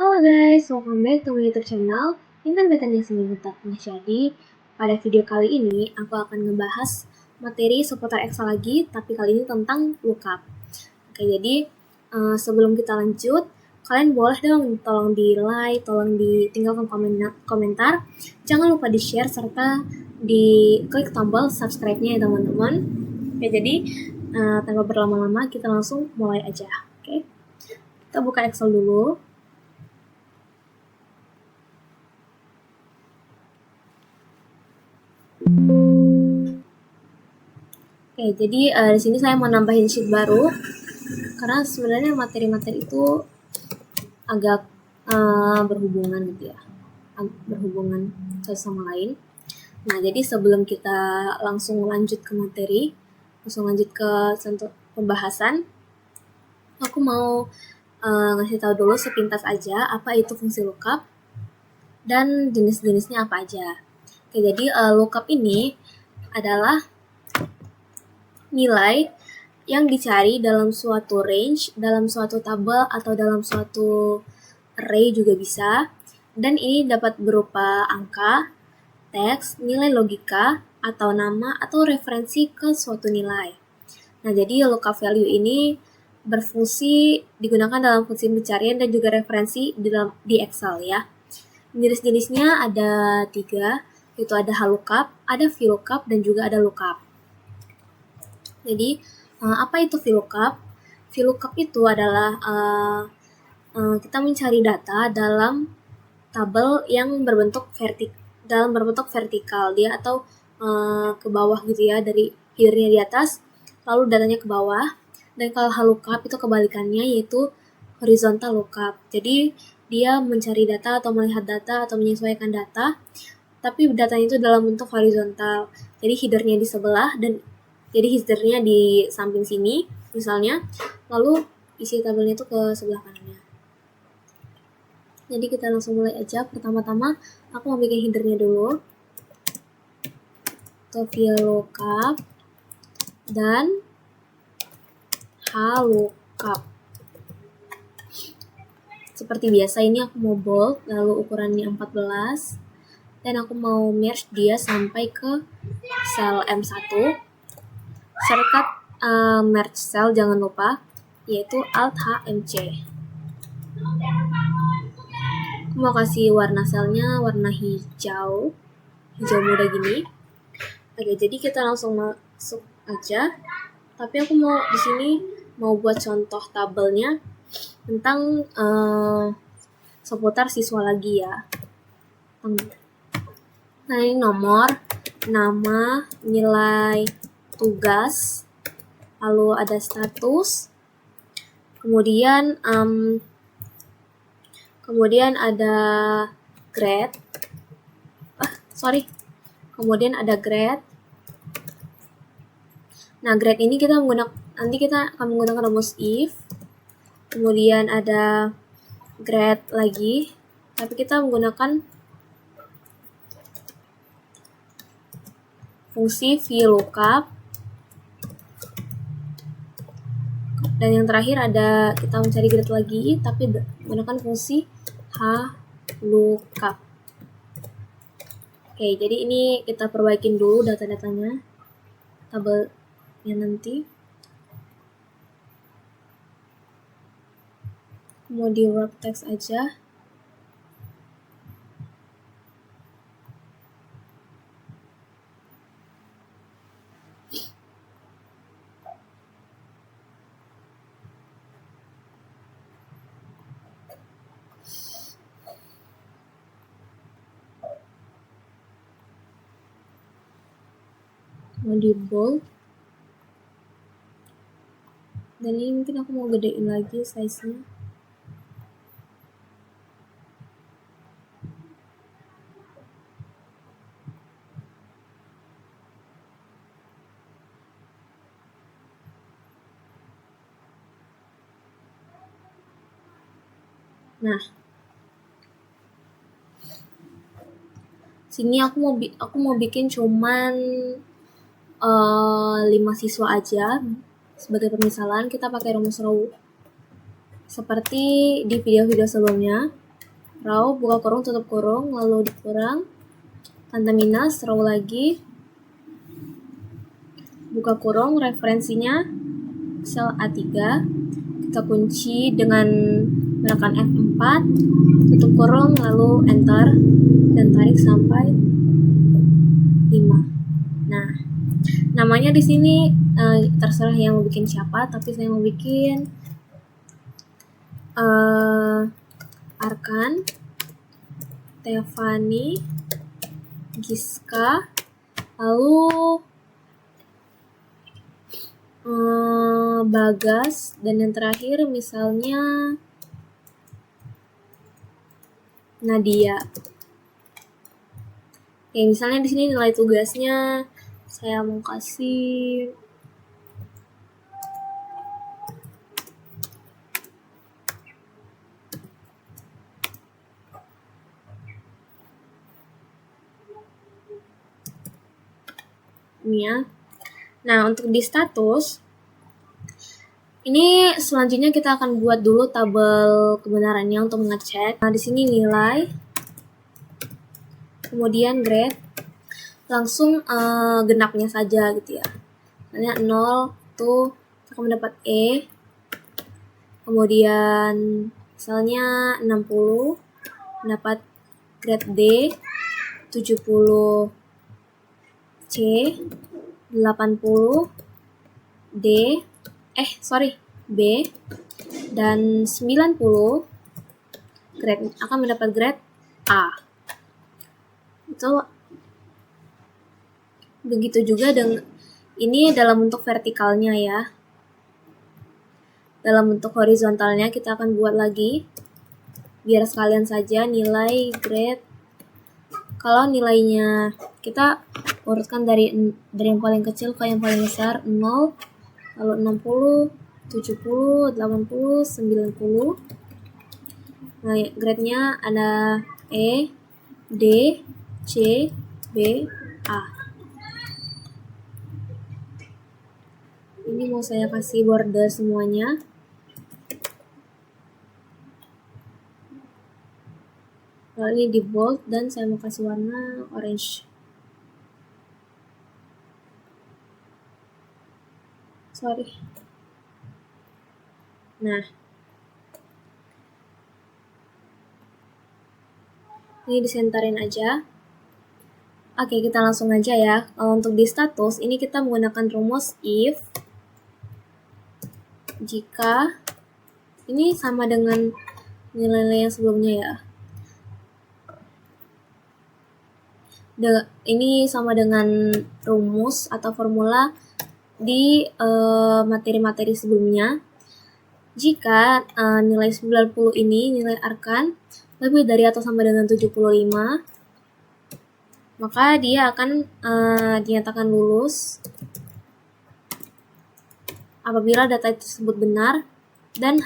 Halo guys, welcome back to my YouTube channel Intan Betania Seminggu Tak. Jadi, pada video kali ini aku akan ngebahas materi seputar Excel lagi, tapi kali ini tentang lookup. Oke, jadi sebelum kita lanjut, kalian boleh dong tolong di like, tolong ditinggalkan komentar, jangan lupa di share serta di klik tombol subscribe-nya ya teman-teman. Oke, jadi tanpa berlama-lama kita langsung mulai aja. Oke, kita buka Excel dulu. Oke, jadi di sini saya mau nambahin sheet baru karena sebenarnya materi-materi itu agak berhubungan gitu ya, berhubungan satu sama lain. Nah, jadi sebelum kita langsung lanjut ke materi, langsung lanjut ke pembahasan, aku mau ngasih tahu dulu sepintas aja apa itu fungsi lookup dan jenis-jenisnya apa aja. Oke, jadi lookup ini adalah nilai yang dicari dalam suatu range, dalam suatu tabel, atau dalam suatu array juga bisa. Dan ini dapat berupa angka, teks, nilai logika, atau nama, atau referensi ke suatu nilai. Nah, jadi lookup value ini berfungsi digunakan dalam fungsi pencarian dan juga referensi di Excel ya. Jenis-jenisnya ada 3, yaitu ada HLOOKUP, ada VLOOKUP, dan juga ada lookup. Jadi, apa itu VLOOKUP? VLOOKUP itu adalah kita mencari data dalam tabel yang berbentuk vertikal dia atau ke bawah gitu ya, dari headernya di atas lalu datanya ke bawah. Dan kalau HLOOKUP itu kebalikannya, yaitu horizontal lookup. Jadi dia mencari data atau melihat data atau menyesuaikan data, tapi datanya itu dalam bentuk horizontal. Jadi headernya di sebelah dan jadi headernya di samping sini misalnya, lalu isi tabelnya itu ke sebelah kanannya. Jadi kita langsung mulai aja. Pertama-tama aku mau bikin headernya dulu, ke VLOOKUP dan HLOOKUP. Seperti biasa ini aku mau bold, lalu ukurannya 14, dan aku mau merge dia sampai ke sel M1. Shortcut merge cell jangan lupa, yaitu Alt HMC. Aku mau kasih warna selnya warna hijau muda gini. Oke, jadi kita langsung masuk aja. Tapi aku mau di sini mau buat contoh tabelnya tentang seputar siswa lagi ya. Nah, ini nomor, nama, nilai tugas, lalu ada status, kemudian ada grade, kemudian ada grade. Nah, grade ini nanti kita akan menggunakan rumus if, kemudian ada grade lagi, tapi kita menggunakan fungsi VLOOKUP. Dan yang terakhir ada kita mencari grade lagi, tapi menggunakan fungsi HLOOKUP. Oke, jadi ini kita perbaikin dulu data-datanya, tabelnya nanti. Mau di wrap text aja. Mau di bold. Dan ini mungkin aku mau gedein lagi size-nya. Nah, sini aku mau bikin cuman 5 siswa aja. Sebagai permisalan, kita pakai rumus row seperti di video-video sebelumnya. row, buka kurung, tutup kurung, lalu dikurang, tanda minus, row lagi, buka kurung, referensinya sel A3, kita kunci dengan menekan F4, tutup kurung, lalu enter, dan tarik sampai 5. Nah, namanya di sini terserah yang mau bikin siapa, tapi saya mau bikin Arkan, Tefani, Giska, lalu Bagas, dan yang terakhir misalnya Nadia. Ya, misalnya di sini nilai tugasnya saya mau kasih ini ya. Nah, untuk di status ini selanjutnya kita akan buat dulu tabel kebenarannya untuk mengecek. Nah, di sini nilai, kemudian grade, langsung genapnya saja gitu ya. Misalnya 0 tuh akan mendapat E, kemudian misalnya 60 mendapat grade D, 70 C, 80 D, B, dan 90 grade akan mendapat grade A. Itu begitu juga dengan ini dalam bentuk vertikalnya ya. Dalam bentuk horizontalnya kita akan buat lagi biar sekalian saja nilai grade. Kalau nilainya kita urutkan dari yang paling kecil ke yang paling besar, 0, lalu 60, 70, 80, 90. Nah, grade-nya ada E, D, C, B, A. Ini mau saya kasih border semuanya. Lalu ini di bold dan saya mau kasih warna orange. Sorry. Nah, ini disenterin aja. Oke, kita langsung aja ya. Kalau untuk di status, ini kita menggunakan rumus if jika ini sama dengan nilai-nilai yang sebelumnya ya. Ini sama dengan rumus atau formula di materi-materi sebelumnya. Jika nilai 90 ini, nilai Arkan, lebih dari atau sama dengan 75, maka dia akan dinyatakan lulus apabila data tersebut benar dan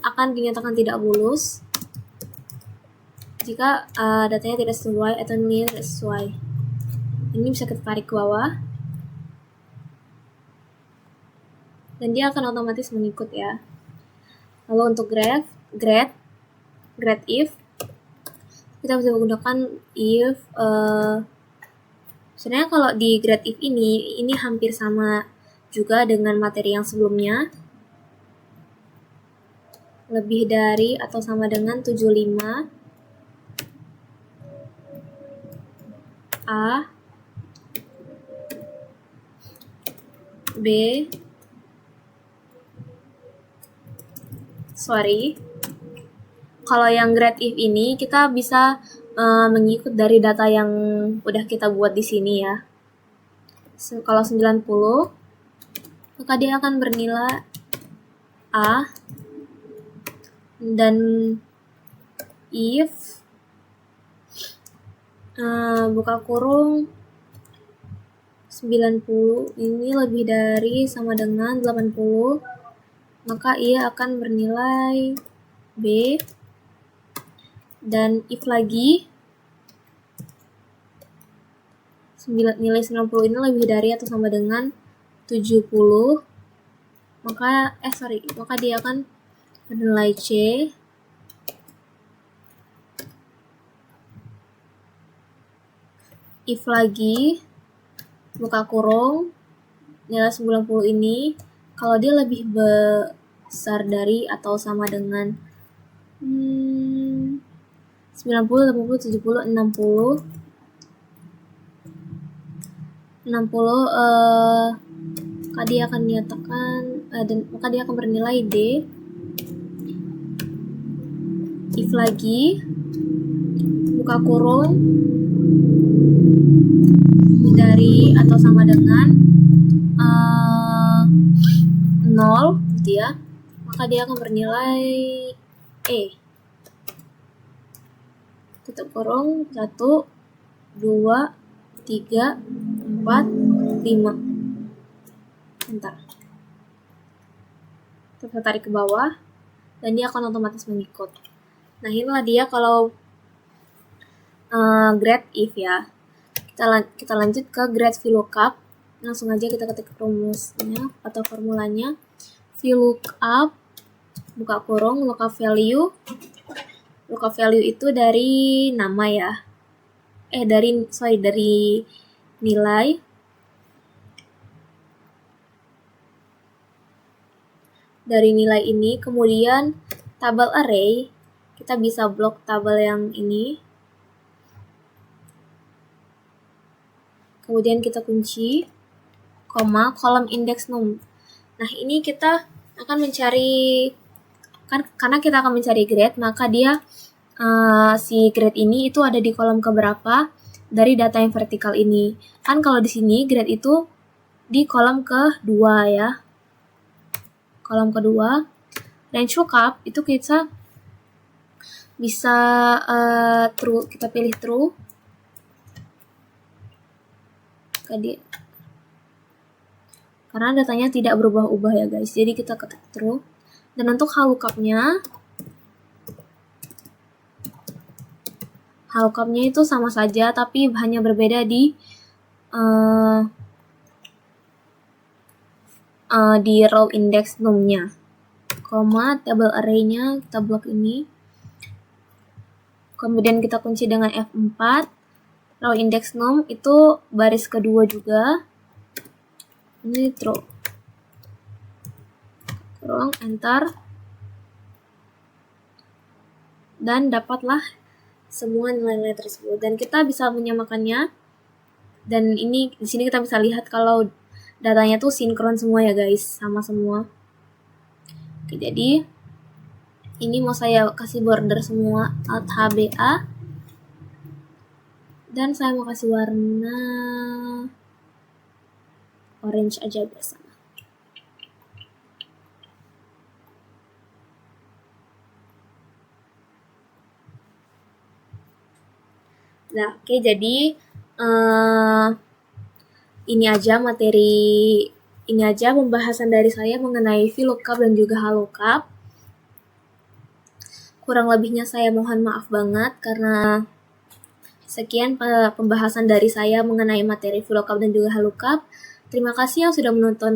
akan dinyatakan tidak lulus jika datanya tidak sesuai atau nilainya tidak sesuai. Ini bisa kita tarik ke bawah dan dia akan otomatis mengikut ya. Lalu untuk grade if, kita bisa menggunakan if. Sebenarnya kalau di grade if ini hampir sama juga dengan materi yang sebelumnya. Lebih dari atau sama dengan 75 A, B, kalau yang grade if ini kita bisa mengikut dari data yang udah kita buat di sini ya. Kalau 90, maka dia akan bernilai A, dan if buka kurung 90 ini lebih dari sama dengan 80, maka ia akan bernilai B, dan if lagi nilai 90 ini lebih dari atau sama dengan 70, maka dia akan bernilai C, if lagi, buka kurung, nilai 90 ini, kalau dia lebih besar dari atau sama dengan 90, 80, 70, 60, maka dia akan dinyatakan, maka dia akan bernilai D. If lagi, buka kurung, dari atau sama dengan 0 gitu ya, maka dia akan bernilai E. Tutup kurung, 1, 2, 3, 4, 5. Bentar. Kita tarik ke bawah, dan dia akan otomatis mengikut. Nah, inilah dia kalau grad if ya. Kita lanjut ke grad VLOOKUP. Langsung aja kita ketik rumusnya atau formulanya. VLOOKUP, buka kurung, lookup value. Lookup value itu dari nama ya. Dari nilai. Dari nilai ini, kemudian tabel array, kita bisa blok tabel yang ini. Kemudian kita kunci, koma, kolom index num. Nah, ini kita akan mencari, karena kita akan mencari grade, maka dia, si grade ini itu ada di kolom keberapa dari data yang vertikal ini. Kan kalau di sini grade itu di kolom kedua ya. Kolom kedua. Range lookup itu kita bisa true, kita pilih true. Karena datanya tidak berubah-ubah ya guys, jadi kita ketik true. Dan untuk lookup-nya itu sama saja, tapi hanya berbeda di row index num-nya. Koma, table array-nya kita blok ini. Kemudian kita kunci dengan F4. Row index num itu baris kedua juga. Ini true. Kurung, enter. Dan dapatlah semua nilai-nilai tersebut. Dan kita bisa menyamakannya. Dan ini di sini kita bisa lihat kalau datanya tuh sinkron semua ya guys, sama semua. Oke, jadi ini mau saya kasih border semua Alt HBA. Dan saya mau kasih warna orange aja biasa. Nah, oke, jadi ini aja pembahasan dari saya mengenai VLOOKUP dan juga HLOOKUP. Kurang lebihnya saya mohon maaf banget karena sekian pembahasan dari saya mengenai materi VLOOKUP dan juga HLOOKUP. Terima kasih yang sudah menonton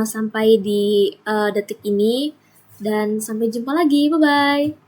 sampai di detik ini, dan sampai jumpa lagi. Bye-bye.